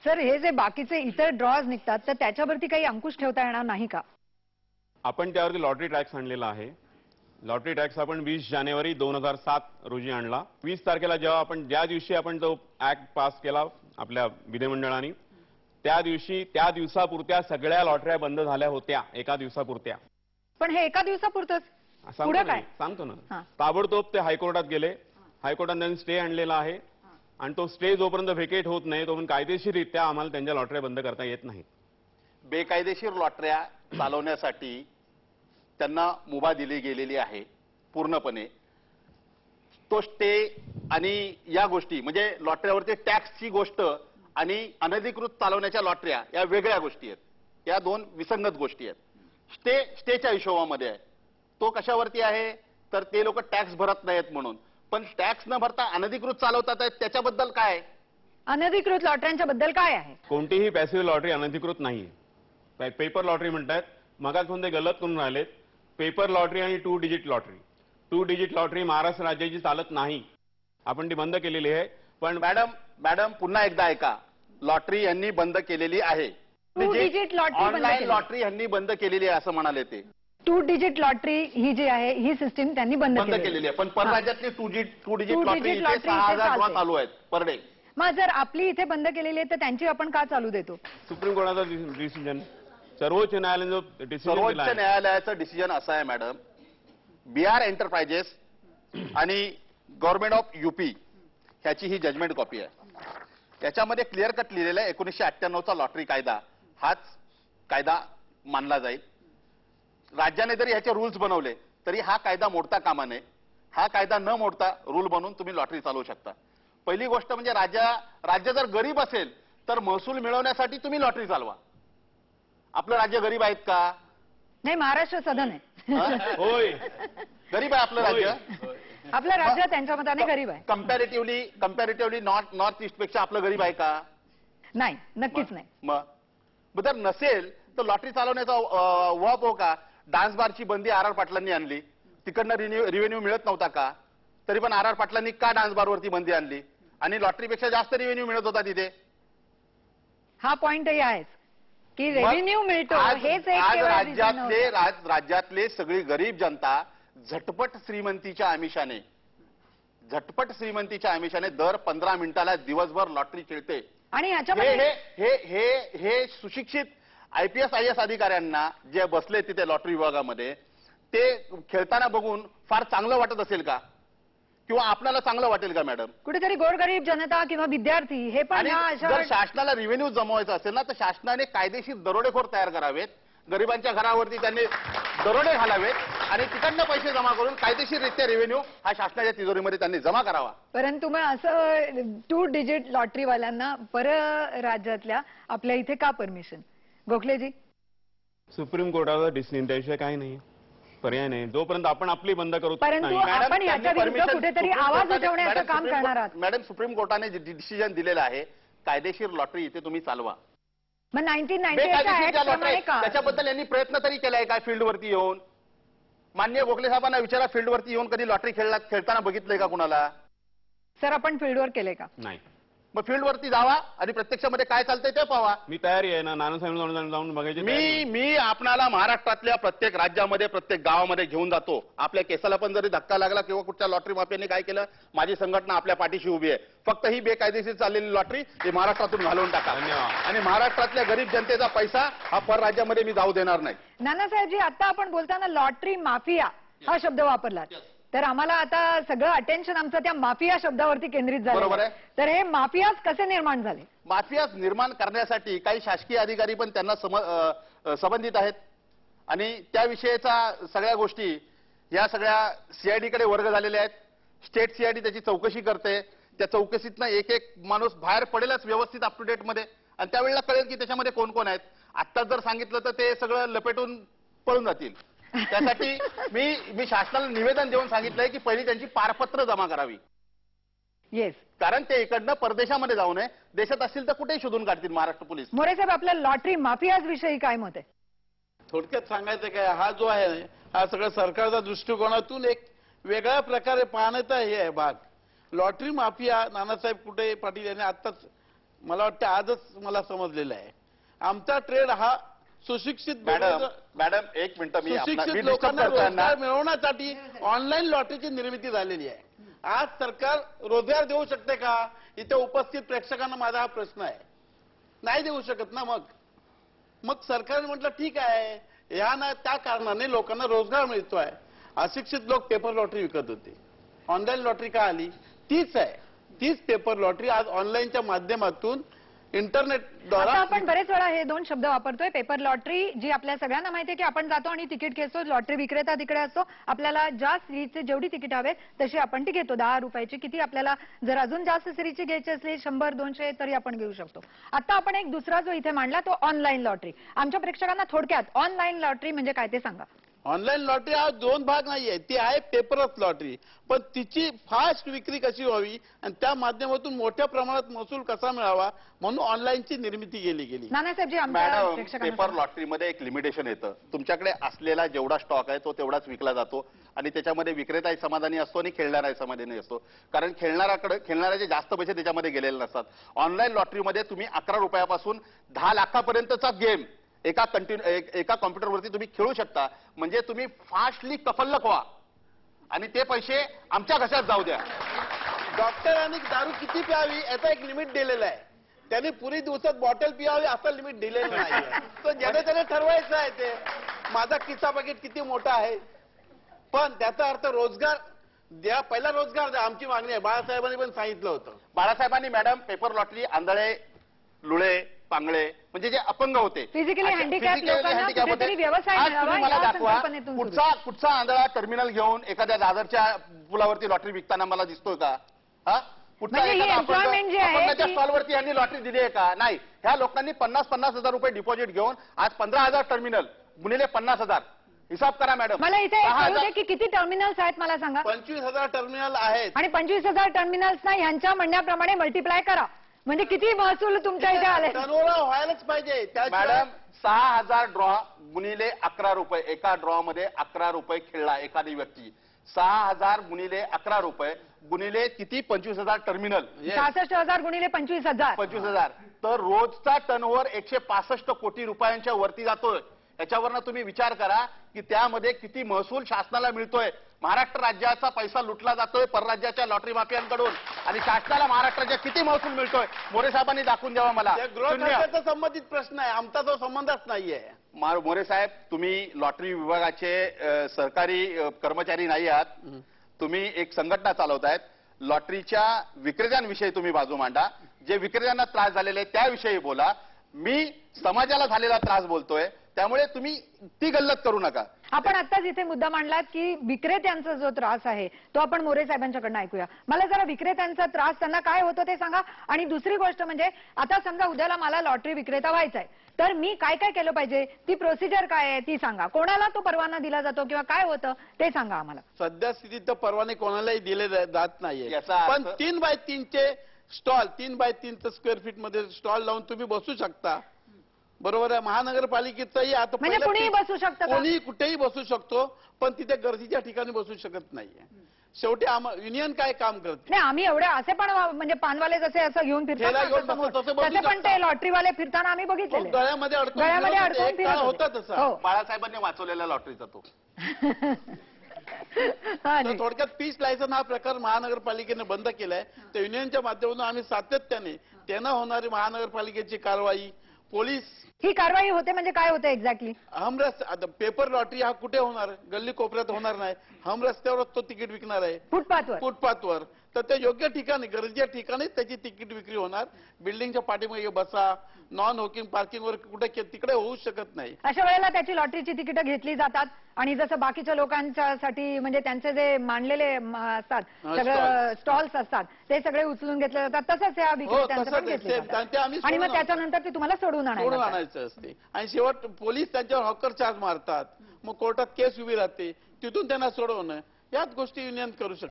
Sir हे जे बाकीचे इतर ड्रॉज निघतात तर त्याच्यावरती काही अंकुश ठेवता येणार नाही का? आपण त्यावरती लॉटरी टॅक्स आणलेला आहे. लॉटरी टॅक्स आपण 20 जानेवारी 2007 रोजी आणला. 20 तारखेला जेव्हा आपण ज्या दिवशी आपण तो ऍक्ट पास केला आपल्या विधिमंडळाने, त्या दिवसापुरत्या सगळ्या लॉटऱ्या बंद झाल्या होत्या, एका दिवसापुरत्या. पण हे एका दिवसापुरतंच पुढे काय? सांगतो ना. ताबडतोब ते हायकोर्टात गेले. हायकोर्टाने त्यांनी स्टे आणलेला आहे आणि तो स्टे जोपर्यंत व्हेकेट होत नाही तोपर्यंत कायदेशीररित्या आम्हाला त्यांच्या लॉटऱ्या बंद करता येत नाहीत. बेकायदेशीर लॉटऱ्या चालवण्यासाठी त्यांना मुभा दिली गेलेली आहे पूर्णपणे. तो स्टे आणि या गोष्टी म्हणजे लॉटऱ्यावरती टॅक्सची गोष्ट आणि अनधिकृत चालवण्याच्या लॉटऱ्या या वेगळ्या गोष्टी आहेत. या दोन विसंगत गोष्टी आहेत. स्टेच्या हिशोबामध्ये आहे. तो कशावरती आहे तर ते लोक टॅक्स भरत नाहीत म्हणून. पण टॅक्स न भरता अनधिकृत चालवतात आहेत त्याच्याबद्दल काय? अनधिकृत लॉटऱ्यांच्या बद्दल काय आहे? कोणतीही पॅसिव्ह लॉटरी अनधिकृत नाहीये. पेपर लॉटरी म्हणतात. मगातून ते गलत करून राहिलेत. पेपर लॉटरी आणि 2 digit lottery. 2 digit lottery Maharashtra राज्याची चालत नाही. आपण ती बंद केलेली आहे. पण मॅडम पुन्हा एकदा ऐका. लॉटरी यांनी बंद केलेली आहे. 2 डिजिट लॉटरी ऑनलाईन लॉटरी यांनी बंद केलेली आहे असं म्हणाले ते. 2 डिजिट लॉटरी ही जी आहे ही सिस्टीम त्यांनी बंद केलेली आहे. पण परराज्यातली 2 डिजिट लॉटरी 6,000 चालू आहेत पर डे. मग जर आपली इथे बंद केलेली आहे तर त्यांची आपण का चालू देतो? सुप्रीम कोर्टाचा डिसिजन, सर्वोच्च न्यायालयाचं डिसिजन असं आहे मॅडम. बिहार एंटरप्राइजेस आणि गव्हर्नमेंट ऑफ यूपी ह्याची ही जजमेंट कॉपी आहे. त्याच्यामध्ये क्लिअर कट लिहिलेलं आहे 1998चा लॉटरी कायदा हाच कायदा मानला जाईल. राज्याने जरी ह्याचे रूल्स बनवले तरी हा कायदा मोडता कामा नये. हा कायदा न मोडता रूल बनवून तुम्ही लॉटरी चालवू शकता. पहिली गोष्ट म्हणजे राज्य जर गरीब असेल तर महसूल मिळवण्यासाठी तुम्ही लॉटरी चालवा. आपलं राज्य गरीब आहेत का? नाही, महाराष्ट्र सदन आहे. होय, गरीब आहे आपलं राज्य. आपलं राज्य त्यांच्या मताने गरीब आहे. कम्पॅरेटिव्हली नॉर्थ ईस्ट पेक्षा आपलं गरीब आहे का? नाही, नक्कीच नाही. मग जर नसेल तर लॉटरी चालवण्याचा वाप हो का? डान्स बारची बंदी आर पाटलांनी आणली. तिकडनं रिव्हेन्यू मिळत नव्हता का? तरी पण आर पाटलांनी का डान्स बारवरती बंदी आणली आणि लॉटरीपेक्षा जास्त रिव्हेन्यू मिळत होता तिथे? हा पॉइंटही आहेच की रेव्हेन्यू मिळतो. हेच एक राज्यातले सगळी गरीब जनता झटपट श्रीमंतीच्या आमिषाने दर 15 मिनिटाला दिवसभर लॉटरी खेळते. आणि हे सुशिक्षित IPS IAS अधिकाऱ्यांना जे बसले तिथे लॉटरी विभागामध्ये ते खेळताना बघून फार चांगलं वाटत असेल का? किंवा आपल्याला चांगलं वाटेल का मॅडम? कुठेतरी गोरगरीब जनता किंवा विद्यार्थी हे पण जर शासनाला रिव्हेन्यू जमवायचा असेल ना तर शासनाने कायदेशीर दरोडेखोर तयार करावेत. गरिबांच्या घरावरती त्यांनी दरोडे घालावेत आणि तिकडनं पैसे जमा करून कायदेशीररित्या रेव्हेन्यू हा शासनाच्या तिजोरीमध्ये त्यांनी जमा करावा. परंतु मग असं 2 डिजिट लॉटरीवाल्यांना परराज्यातल्या आपल्या इथे का परमिशन? गोखलेजी, सुप्रीम कोर्टाचा डिसिजन त्याशिवाय काही नाही, पर्याय नाही. जोपर्यंत आपण आपली बंद करू. परंतु आपण याच्या विरुद्ध कुठेतरी आवाज उठवण्याचं काम करणार आहात. मॅडम, सुप्रीम कोर्टाने डिसिजन दिलेलं आहे कायदेशीर लॉटरी इथे तुम्ही चालवा. मग 1998 त्याच्याबद्दल यांनी प्रयत्न तरी केलाय काय? फील्डवरती येऊन माननीय गोखले साहेबांना विचारा, फील्डवरती येऊन कधी लॉटरी खेळताना बघितलंय का कुणाला? सर, आपण फील्डवर केले का? नाही. मग फील्डवरती जावा आणि प्रत्यक्षामध्ये काय चालतंय ते पाहा. मी तयारी आहे ना, नानासाहेब जाऊन बघायचे. मी आपणाला महाराष्ट्रातल्या प्रत्येक राज्यामध्ये प्रत्येक गावामध्ये घेऊन जातो. आपल्या केसाला पण जरी धक्का लागला किंवा कुठच्या लॉटरी माफियांनी काय केलं, माझी संघटना आपल्या पाठीशी उभी आहे. फक्त ही बेकायदेशीर चाललेली लॉटरी ही महाराष्ट्रातून घालवून टाका आणि महाराष्ट्रातल्या गरीब जनतेचा पैसा हा परराज्यामध्ये मी जाऊ देणार नाही. नानासाहेबजी, आता आपण बोलताना लॉटरी माफिया हा शब्द वापरला तर आम्हाला आता सगळं अटेन्शन आमचं त्या माफिया शब्दावरती केंद्रित झालं. बरोबर आहे. तर हे माफियाज कसे निर्माण झाले? माफियाज निर्माण करण्यासाठी काही शासकीय अधिकारी पण त्यांना संबंधित आहेत आणि त्याविषयीचा सगळ्या गोष्टी या सगळ्या CID कडे वर्ग झालेल्या आहेत. स्टेट CID त्याची चौकशी करते. त्या चौकशीतनं एक माणूस बाहेर पडेलच व्यवस्थित अप टू डेट मध्ये आणि त्यावेळेला कळेल की त्याच्यामध्ये कोण कोण आहेत. आत्ताच जर सांगितलं तर ते सगळं लपेटून पळून जातील. त्यासाठी मी शासनाला निवेदन देऊन सांगितलंय की पहिली त्यांची पारपत्र जमा करावी. येस, कारण ते इकडनं परदेशामध्ये जाऊ नये. देशात असतील तर कुठेही शोधून काढतील महाराष्ट्र पोलीस. मोरे साहेब, आपल्या लॉटरी माफियाज विषयी काय मत आहे? थोडक्यात सांगायचं काय, हा जो आहे हा सगळं सरकारच्या दृष्टिकोनातून एक वेगळ्या प्रकारे पाहण्याचा हे आहे भाग. लॉटरी माफिया नानासाहेब कुठे पाटील यांनी आत्ताच मला वाटतं आजच मला समजलेलं आहे. आमचा ट्रेड हा सुशिक्षित मॅडम एक मिनिट मी सुशिक्षित लोकांना रोजगार मिळवण्यासाठी ऑनलाईन लॉटरीची निर्मिती झालेली आहे. आज सरकार रोजगार देऊ शकते का? इथे उपस्थित प्रेक्षकांना माझा हा प्रश्न आहे. नाही देऊ शकत ना. मग सरकारने म्हटलं ठीक आहे, या ना त्या कारणाने लोकांना रोजगार मिळतोय. अशिक्षित लोक पेपर लॉटरी विकत होते. ऑनलाईन लॉटरी का आली? तीच आहे. तीच पेपर लॉटरी आज ऑनलाईनच्या माध्यमातून इंटरनेटद्वारे. आता आपण बरेच वेळा हे दोन शब्द वापरतोय, पेपर लॉटरी, जी आपल्या सगळ्यांना माहिती आहे की आपण जातो आणि तिकीट घेतो. लॉटरी विक्रेता तिकडे असतो. आपल्याला ज्या सिरीजचे जेवढी तिकीट हवे तशी आपण ती घेतो. 10 रुपयाची किती, आपल्याला जर अजून जास्त सिरीजची घ्यायची असली 100-200 तरी आपण घेऊ शकतो. आता आपण एक दुसरा जो इथे मांडला तो ऑनलाईन लॉटरी. आमच्या प्रेक्षकांना थोडक्यात ऑनलाईन लॉटरी म्हणजे काय ते सांगा. ऑनलाईन लॉटरी हा दोन भाग नाहीये, ती आहे पेपरच लॉटरी. पण तिची फास्ट विक्री कशी व्हावी आणि त्या माध्यमातून मोठ्या प्रमाणात महसूल कसा मिळावा म्हणून ऑनलाईनची निर्मिती गेली. नानासाहेबजी, आमच्या मॅडम प्रेक्षकांना पेपर लॉटरीमध्ये एक लिमिटेशन येतं. तुमच्याकडे असलेला जेवढा स्टॉक आहे तो तेवढाच विकला जातो आणि त्याच्यामध्ये विक्रेताही समाधानी असतो आणि खेळणाराही समाधानी असतो. कारण खेळणाऱ्याचे जास्त पैसे त्याच्यामध्ये गेलेले नसतात. ऑनलाईन लॉटरीमध्ये तुम्ही 11 रुपयापासून 10 लाखापर्यंतचा गेम एका कॉम्प्युटरवरती तुम्ही खेळू शकता. म्हणजे तुम्ही फास्टली कफल्लक व्हा आणि ते पैसे आमच्या घशात जाऊ द्या. डॉक्टरांनी दारू किती प्यावी याचा एक लिमिट दिलेला आहे. त्यांनी पुरी दिवसात बॉटल पियावी असं लिमिट दिलेलं नाही. तर ज्याने त्याने ठरवायचं आहे ते माझा किस्सा बकेट किती मोठा आहे. पण त्याचा अर्थ रोजगार द्या, पहिला रोजगार द्या, आमची मागणी आहे. बाळासाहेबांनी पण सांगितलं होतं. बाळासाहेबांनी मॅडम पेपर लॉटरी आंधळे, लुळे, पांगळे म्हणजे जे अपंग होते, फिजिकली हँडिकॅप लोकांना कुठेतरी व्यवसाय आज मिळावा तुम्ही मला या दाखवा संकल्पनेतून सुरू. कुठचा आंधळा टर्मिनल घेऊन एखाद्या दादरच्या पुलावरती लॉटरी विकताना मला दिसतोय का? हा कुठचा म्हणजे ही एखादा employment जी आहे अपंगाच्या ती- स्टॉलवरती यांनी लॉटरी दिली आहे का? नाही. ह्या लोकांनी 50-50 हजार रुपये डिपॉझिट घेऊन आज 15,000 टर्मिनल गुणिले 50,000 हिसाब करा मॅडम. मला इथे एक 10,000 कळू दे की किती टर्मिनल्स आहेत मला सांगा. 25,000 टर्मिनल आहेत. आणि 25,000 टर्मिनल्सना ह्यांच्या म्हणण्याप्रमाणे मल्टिप्लाय करा म्हणजे किती महसूल तुमच्या इथे आले. टर्नओव्हर व्हायलाच पाहिजे. मॅडम 6,000 ड्रॉ गुणिले 11 रुपये. एका ड्रॉ मध्ये 11 रुपये खेळला एखादी व्यक्ती. 6,000 गुणिले 11 रुपये गुणिले किती? 25,000 टर्मिनल. 66,000 गुणिले 25,000. 25,000. तर रोजचा टर्नओव्हर 165 कोटी रुपयांच्या वरती जातोय. याच्यावरनं तुम्ही विचार करा की त्यामध्ये किती महसूल शासनाला मिळतोय. महाराष्ट्र राज्याचा पैसा लुटला जातोय परराज्याच्या लॉटरी माफियांकडून आणि शासनाला महाराष्ट्राच्या किती महसूल मिळतोय मोरे साहेबांनी दाखवून द्यावा मला. गृह शून्य. खात्याचा संबंधित प्रश्न आहे. आमचा तो संबंधच नाहीये. मोरे साहेब तुम्ही लॉटरी विभागाचे सरकारी कर्मचारी नाही आहात. तुम्ही एक संघटना चालवतायत. लॉटरीच्या विक्रेत्यांविषयी तुम्ही बाजू मांडा. जे विक्रेत्यांना त्रास झालेले आहे त्याविषयी बोला. मी समाजाला झालेला त्रास बोलतोय त्यामुळे तुम्ही ती गल्लत करू नका. आपण आत्ताच इथे मुद्दा मांडलात की विक्रेत्यांचा जो त्रास आहे तो आपण मोरे साहेबांच्याकडनं ऐकूया. मला जरा विक्रेत्यांचा त्रास त्यांना काय होतो ते सांगा. आणि दुसरी गोष्ट म्हणजे आता समजा उद्याला मला लॉटरी विक्रेता व्हायचा आहे तर मी काय काय केलं पाहिजे, ती प्रोसिजर काय आहे ती सांगा. कोणाला तो परवाना दिला जातो किंवा काय होतं ते सांगा आम्हाला. सध्या स्थितीत तर परवाने कोणालाही दिले जात नाहीये. याचा अर्थ- पण 3x3चे स्टॉल, 3x3 स्क्वेअर फीट मध्ये स्टॉल लावून तुम्ही बसू शकता. बरोबर आहे. महानगरपालिकेचंही आता म्हणजे पहिलं कुणीही बसू शकतं का? कोणी कुठेही बसू शकतो पण तिथे गर्दीच्या ठिकाणी बसू शकत नाहीये. शेवटी युनियन काय काम करते. नाही आम्ही एवढे असे पण म्हणजे पानवाले जसे असं घेऊन ठेला घेऊन फिरतात बसतात, तसं बसू तसे पण शकता. ते लॉटरीवाले फिरताना आम्ही बघितलेले. गळ्यामध्ये अडकून गळ्यामध्ये फिरत होते. अडकून एक फिरत काळ होते. होता तसा. हो. बाळासाहेबांनी वाचवलेला लॉटरीचा तो. हा, तर जी. थोडक्यात पीस लायसन हा प्रकार महानगरपालिकेने बंद केलाय. तर युनियनच्या माध्यमातून आम्ही सातत्याने त्यांना होणारी महानगरपालिकेची कारवाई, पोलीस ही कारवाई होते म्हणजे काय होतं एक्झॅक्टली. हमरस्ते. आता पेपर लॉटरी हा कुठे होणार? गल्ली कोपऱ्यात होणार नाही. हम रस्त्यावरच तो तिकीट विकणार आहे, फुटपाथवर. फुटपाथवर. तर ते योग्य ठिकाणी गरजेच्या ठिकाणीच त्याची तिकीट विक्री होणार. बिल्डिंगच्या पाठीमागे बसा, नॉन वॉकिंग पार्किंगवर कुठे तिकडे होऊ शकत नाही. अशा वेळेला त्याची लॉटरीची तिकीटं घेतली जातात आणि जसं बाकीच्या लोकांच्यासाठी म्हणजे त्यांचे जे मांडलेले असतात सगळं स्टॉल्स असतात ते सगळे उचलून घेतले जातात. तसंच या विक्रेत्यांचं तसंच पण आहे. घेतले आणि ते जातात. आम्ही आणि मग सोडून त्याच्यानंतर ते तुम्हाला सोडून सोडून आणायचं. आणायचं असते. आणि शेवट पोलीस त्यांच्यावर हॉकर चार्ज मारतात. मग कोर्टात केस उभी राहते. तिथून त्यांना सोडवणं याच गोष्टी युनियन करू शकते.